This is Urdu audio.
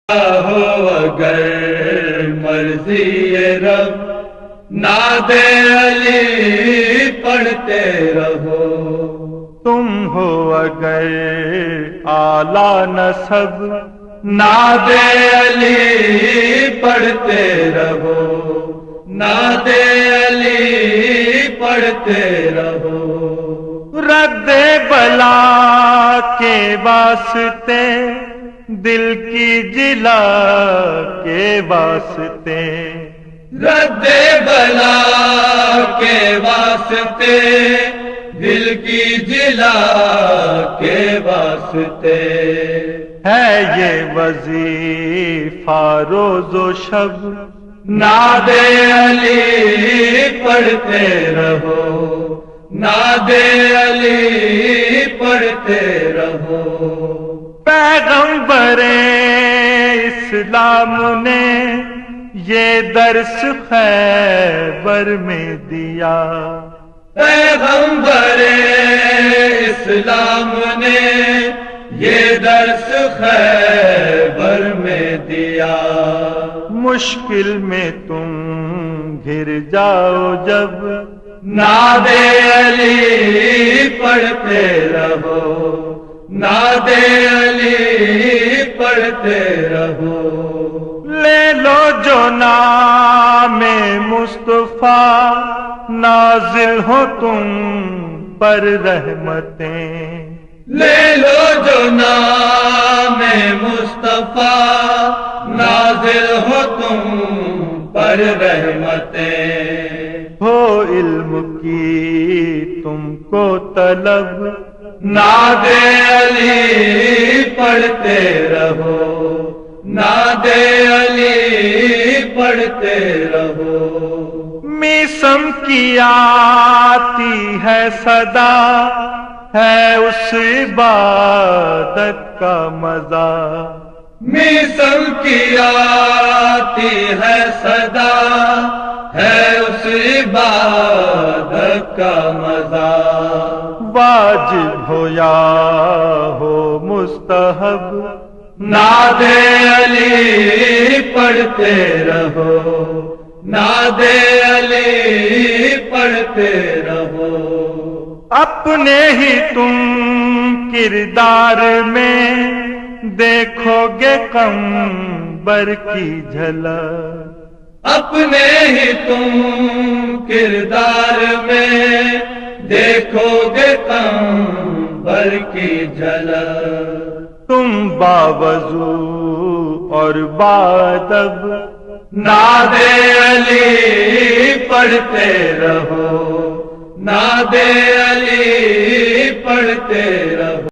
ہو اگر مرضی رب ناد علی پڑھتے رہو، تم ہو اگر اعلیٰ نسب ناد علی پڑھتے رہو، ناد علی پڑھتے رہو، رد بلا کے واسطے دل کی جلا کے واسطے، رد بلا کے واسطے دل کی جلا کے واسطے، ہے یہ وظیفہ روز و شب ناد علی پڑھتے رہو، ناد علی پڑھتے رہو۔ پیغمبر اسلام نے یہ درس خیبر میں دیا، پیغمبر اسلام نے یہ درس خیبر میں دیا، مشکل میں تم گر جاؤ جب ناد علی پڑھتے رہو، ناد علی پڑھتے رہو، لے لو جو نام مصطفیٰ نازل ہو تم پر رحمتیں، لے لو جو نام مصطفیٰ نازل ہو تم پر رحمتیں، ہو علم کی تم کو طلب ناد علی پڑھتے رہو، ناد علی پڑھتے رہو، میسم کی آتی ہے صدا ہے اس عبادت کا مزہ، میسم کی آتی ہے صدا ہے اس عبادت کا مزہ، واجب ہو یا ہو مستحب ناد علی پڑھتے رہو، ناد علی پڑھتے رہو، اپنے ہی تم کردار میں دیکھو گے قمبر کی جھلک، اپنے ہی تم کردار میں دیکھو گے قمبر کی جھلک، تم باوضو اور بادب ناد علی پڑھتے رہو، ناد علی پڑھتے رہو۔